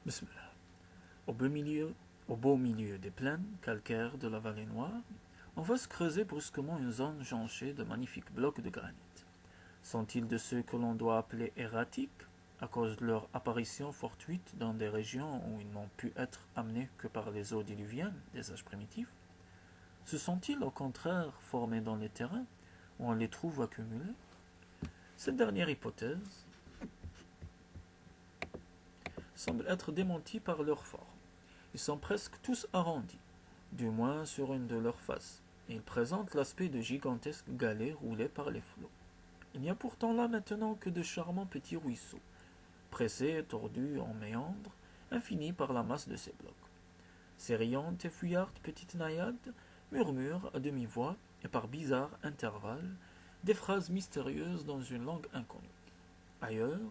Bismillah. Au beau milieu des plaines calcaires de la vallée noire, on va se creuser brusquement une zone jonchée de magnifiques blocs de granit. Sont-ils de ceux que l'on doit appeler erratiques, à cause de leur apparition fortuite dans des régions où ils n'ont pu être amenés que par les eaux diluviennes des âges primitifs? Se sont-ils au contraire formés dans les terrains, où on les trouve accumulés? Cette dernière hypothèse semble être démentie par leur forme. Ils sont presque tous arrondis, du moins sur une de leurs faces, et ils présentent l'aspect de gigantesques galets roulés par les flots. Il n'y a pourtant là maintenant que de charmants petits ruisseaux, pressés et tordus en méandres, infinis par la masse de ces blocs. Ces riantes et fuyardes petites naïades murmurent à demi-voix et par bizarres intervalles des phrases mystérieuses dans une langue inconnue. Ailleurs,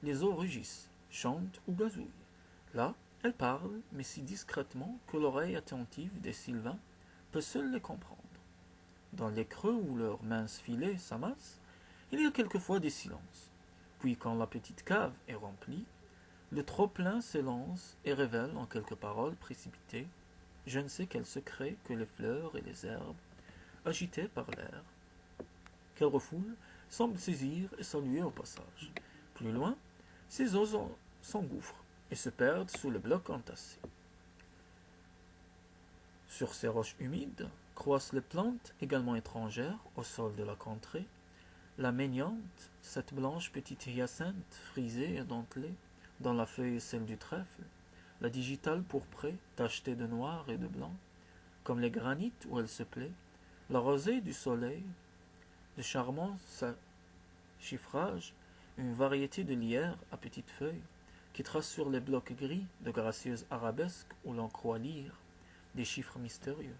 les eaux rugissent, chantent ou gazouillent. Là, elles parlent, mais si discrètement que l'oreille attentive des sylvains peut seule les comprendre. Dans les creux où leurs minces filets s'amassent, il y a quelquefois des silences. Puis, quand la petite cave est remplie, le trop-plein s'élance et révèle en quelques paroles précipitées je ne sais quel secret que les fleurs et les herbes, agitées par l'air, qu'elles refoulent, semblent saisir et saluer au passage. Plus loin, ces eaux s'engouffrent et se perdent sous les blocs entassés. Sur ces roches humides croissent les plantes également étrangères au sol de la contrée, la méniante, cette blanche petite hyacinthe frisée et dentelée, dont la feuille est celle du trèfle, la digitale pourprée, tachetée de noir et de blanc, comme les granites où elle se plaît, la rosée du soleil, de charmants chiffrages, une variété de lierres à petites feuilles, qui tracent sur les blocs gris de gracieuses arabesques où l'on croit lire des chiffres mystérieux.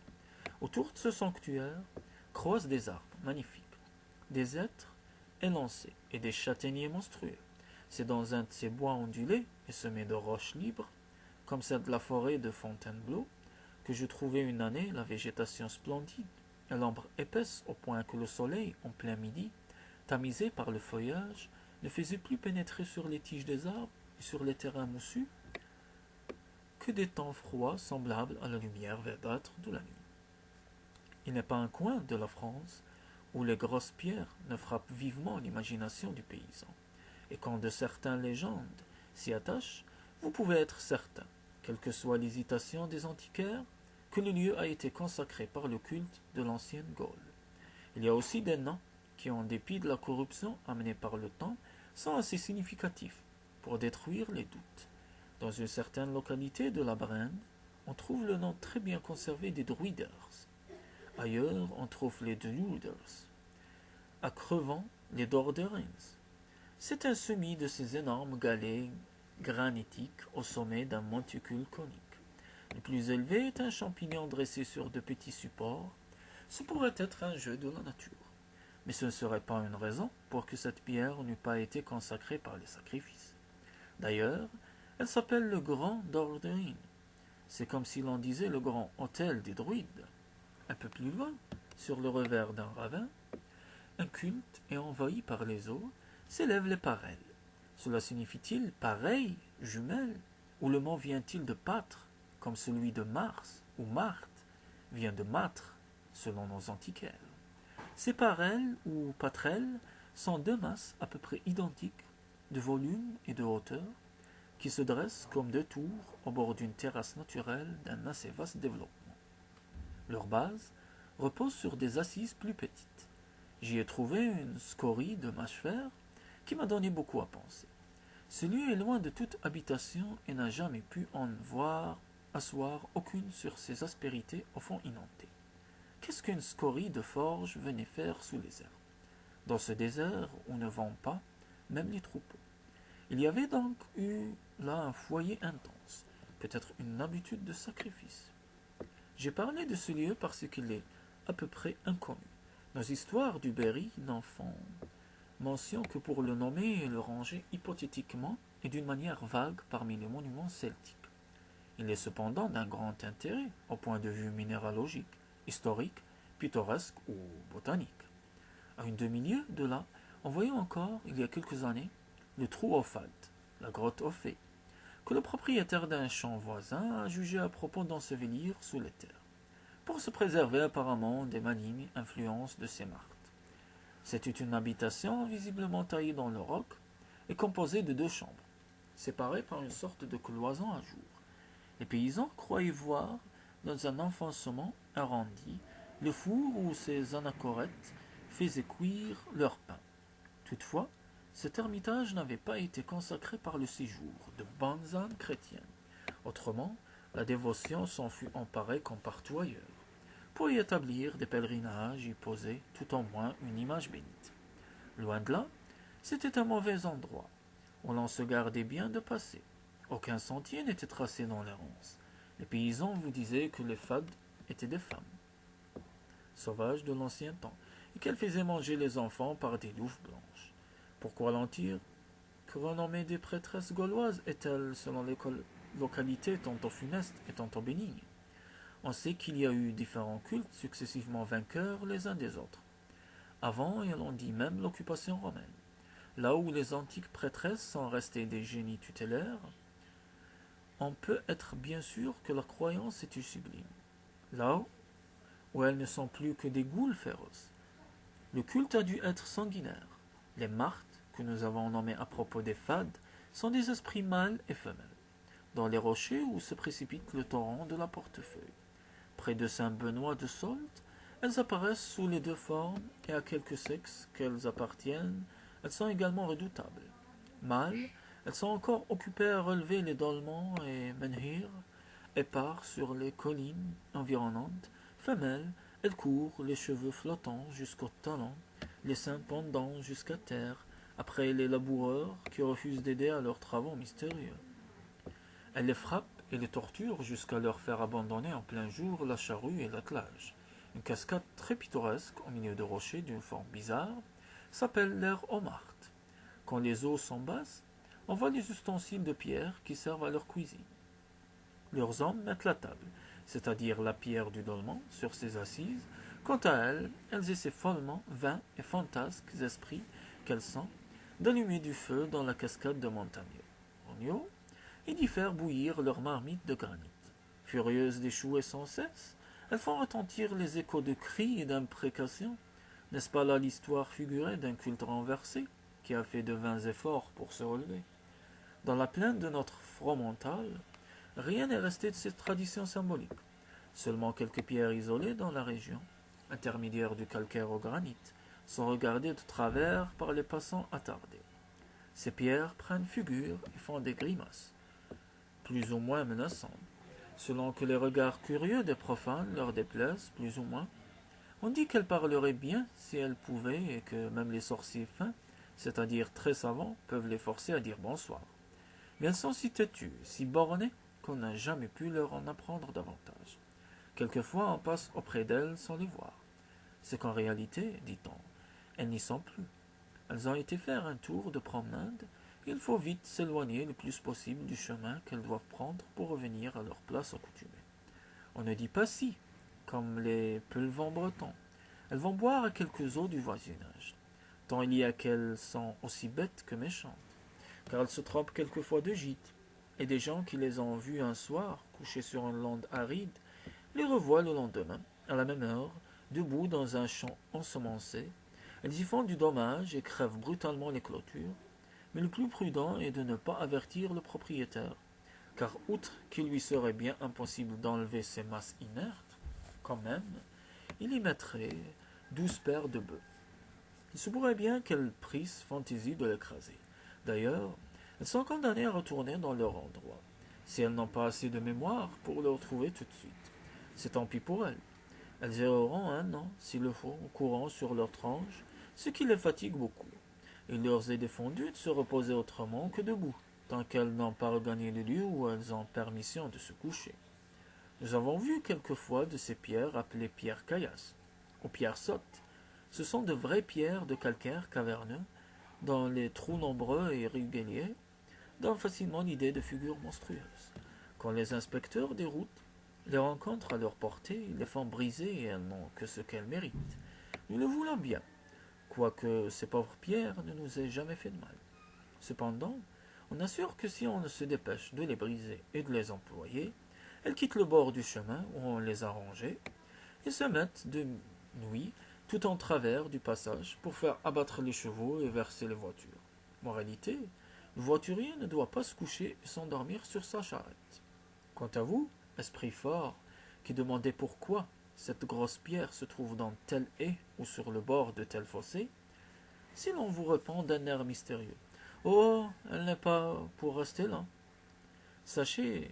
Autour de ce sanctuaire croissent des arbres magnifiques, des hêtres élancés et des châtaigniers monstrueux. C'est dans un de ces bois ondulés et semés de roches libres, comme celle de la forêt de Fontainebleau, que je trouvai une année la végétation splendide et l'ombre épaisse au point que le soleil, en plein midi, tamisé par le feuillage, ne faisait plus pénétrer sur les tiges des arbres et sur les terrains moussus que des temps froids semblables à la lumière verdâtre de la nuit. Il n'est pas un coin de la France où les grosses pierres ne frappent vivement l'imagination du paysan, et quand de certaines légendes s'y attachent, vous pouvez être certain, quelle que soit l'hésitation des antiquaires, que le lieu a été consacré par le culte de l'ancienne Gaule. Il y a aussi des noms qui, en dépit de la corruption amenée par le temps, sont assez significatifs pour détruire les doutes. Dans une certaine localité de la Brenne, on trouve le nom très bien conservé des Druiders. Ailleurs, on trouve les Druders. À Crevant, les Dorderins. C'est un semis de ces énormes galets granitiques au sommet d'un monticule conique. Le plus élevé est un champignon dressé sur de petits supports. Ce pourrait être un jeu de la nature. Mais ce ne serait pas une raison pour que cette pierre n'eût pas été consacrée par les sacrifices. D'ailleurs, elle s'appelle le Grand Dorderin. C'est comme si l'on disait le Grand Hôtel des Druides. Un peu plus loin, sur le revers d'un ravin, inculte et envahi par les eaux, s'élèvent les parelles. Cela signifie-t-il pareil, jumelle, ou le mot vient-il de pâtre, comme celui de Mars ou Marthe vient de mâtre, selon nos antiquaires? Ces parelles ou patrelles sont deux masses à peu près identiques de volume et de hauteur qui se dressent comme deux tours au bord d'une terrasse naturelle d'un assez vaste développement. Leur base repose sur des assises plus petites. J'y ai trouvé une scorie de mâche-fer qui m'a donné beaucoup à penser. Ce lieu est loin de toute habitation et n'a jamais pu en voir asseoir aucune sur ses aspérités au fond inondé. Qu'est-ce qu'une scorie de forge venait faire sous les herbes, dans ce désert où ne vont pas même les troupeaux? Il y avait donc eu là un foyer intense, peut-être une habitude de sacrifice. J'ai parlé de ce lieu parce qu'il est à peu près inconnu. Nos histoires du Berry n'en font mention que pour le nommer et le ranger hypothétiquement et d'une manière vague parmi les monuments celtiques. Il est cependant d'un grand intérêt au point de vue minéralogique, historique, pittoresque ou botanique. À une demi-lieue de là, on voyait encore, il y a quelques années, le trou aux Faltes, la grotte aux Fées. que le propriétaire d'un champ voisin a jugé à propos d'ensevelir sous les terres, pour se préserver apparemment des malignes influences de ces martres. C'était une habitation visiblement taillée dans le roc et composée de 2 chambres, séparées par une sorte de cloison à jour. Les paysans croyaient voir, dans un enfoncement arrondi, le four où ces anachorètes faisaient cuire leur pain. Toutefois, cet ermitage n'avait pas été consacré par le séjour de bonnes âmes chrétiennes. Autrement, la dévotion s'en fut emparée comme partout ailleurs, pour y établir des pèlerinages et y poser tout au moins une image bénite. Loin de là, c'était un mauvais endroit, où l'on se gardait bien de passer. Aucun sentier n'était tracé dans les ronces. Les paysans vous disaient que les fades étaient des femmes, sauvages de l'ancien temps, et qu'elles faisaient manger les enfants par des louves blanches. Pourquoi mentir? Que renommée des prêtresses gauloises est-elle, selon les localités, tantôt funeste et tantôt bénigne? On sait qu'il y a eu différents cultes successivement vainqueurs les uns des autres, avant et l'on dit même l'occupation romaine. Là où les antiques prêtresses sont restées des génies tutélaires, on peut être bien sûr que leur croyance était sublime. Là où elles ne sont plus que des goules féroces, le culte a dû être sanguinaire. Les martes, que nous avons nommées à propos des fades, sont des esprits mâles et femelles, dans les rochers où se précipite le torrent de la Portefeuille. Près de Saint-Benoît de Sault, elles apparaissent sous les 2 formes, et à quelque sexe qu'elles appartiennent, elles sont également redoutables. Mâles, elles sont encore occupées à relever les dolmens et menhirs épars sur les collines environnantes. Femelles, elles courent, les cheveux flottants jusqu'aux talons, les seins pendant jusqu'à terre, après les laboureurs qui refusent d'aider à leurs travaux mystérieux. Elles les frappent et les torturent jusqu'à leur faire abandonner en plein jour la charrue et l'attelage. Une cascade très pittoresque au milieu de rochers d'une forme bizarre s'appelle l'air aux martes. Quand les eaux sont basses, on voit les ustensiles de pierre qui servent à leur cuisine. Leurs hommes mettent la table, c'est-à-dire la pierre du dolman, sur ses assises. Quant à elles, elles essaient follement, vains et fantasques esprits qu'elles sont, d'allumer du feu dans la cascade de Montagneau, et d'y faire bouillir leur marmite de granit. Furieuses d'échouer sans cesse, elles font retentir les échos de cris et d'imprécations. N'est-ce pas là l'histoire figurée d'un culte renversé, qui a fait de vains efforts pour se relever? Dans la plaine de notre Fromental, rien n'est resté de cette tradition symbolique. Seulement quelques pierres isolées dans la région, intermédiaires du calcaire au granit, sont regardées de travers par les passants attardés. Ces pierres prennent figure et font des grimaces, plus ou moins menaçantes, selon que les regards curieux des profanes leur déplaisent plus ou moins. On dit qu'elles parleraient bien si elles pouvaient et que même les sorciers fins, c'est-à-dire très savants, peuvent les forcer à dire bonsoir. Mais elles sont si têtues, si bornées, qu'on n'a jamais pu leur en apprendre davantage. Quelquefois on passe auprès d'elles sans les voir. C'est qu'en réalité, dit-on, elles n'y sont plus. Elles ont été faire un tour de promenade, et il faut vite s'éloigner le plus possible du chemin qu'elles doivent prendre pour revenir à leur place accoutumée. On ne dit pas si, comme les peulevans bretons. Elles vont boire à quelques eaux du voisinage, tant il y a qu'elles sont aussi bêtes que méchantes, car elles se trompent quelquefois de gîte, et des gens qui les ont vues un soir, couchés sur une lande aride, les revoient le lendemain, à la même heure, debout dans un champ ensemencé. Elles y font du dommage et crèvent brutalement les clôtures, mais le plus prudent est de ne pas avertir le propriétaire, car outre qu'il lui serait bien impossible d'enlever ces masses inertes, quand même, il y mettrait 12 paires de bœufs. Il se pourrait bien qu'elles prissent fantaisie de l'écraser. D'ailleurs, elles sont condamnées à retourner dans leur endroit, si elles n'ont pas assez de mémoire pour le retrouver tout de suite. C'est tant pis pour elles. Elles erreront 1 an, s'il le faut, en courant sur leur tranche, ce qui les fatigue beaucoup. Il leur est défendu de se reposer autrement que debout, tant qu'elles n'ont pas regagné le lieu où elles ont permission de se coucher. Nous avons vu quelquefois de ces pierres appelées pierres caillasses, ou pierres sottes. Ce sont de vraies pierres de calcaire caverneux, dont les trous nombreux et réguliers donnent facilement l'idée de figures monstrueuses. Quand les inspecteurs des routes les rencontrent à leur portée, ils les font briser et elles n'ont que ce qu'elles méritent. Nous le voulons bien, quoique ces pauvres pierres ne nous aient jamais fait de mal. Cependant, On assure que si on ne se dépêche de les briser et de les employer, elles quittent le bord du chemin où on les a rangées et se mettent de nuit tout en travers du passage pour faire abattre les chevaux et verser les voitures. Moralité, le voiturier ne doit pas se coucher et s'endormir sur sa charrette. Quant à vous, esprit fort, qui demandez pourquoi cette grosse pierre se trouve dans telle haie ou sur le bord de tel fossé, si l'on vous répond d'un air mystérieux, oh, elle n'est pas pour rester là. Sachez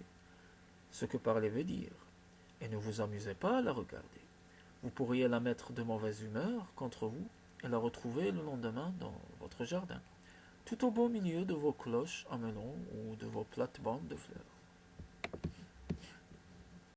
ce que parler veut dire, et ne vous amusez pas à la regarder. Vous pourriez la mettre de mauvaise humeur contre vous et la retrouver le lendemain dans votre jardin, tout au beau milieu de vos cloches à melon ou de vos plates-bandes de fleurs.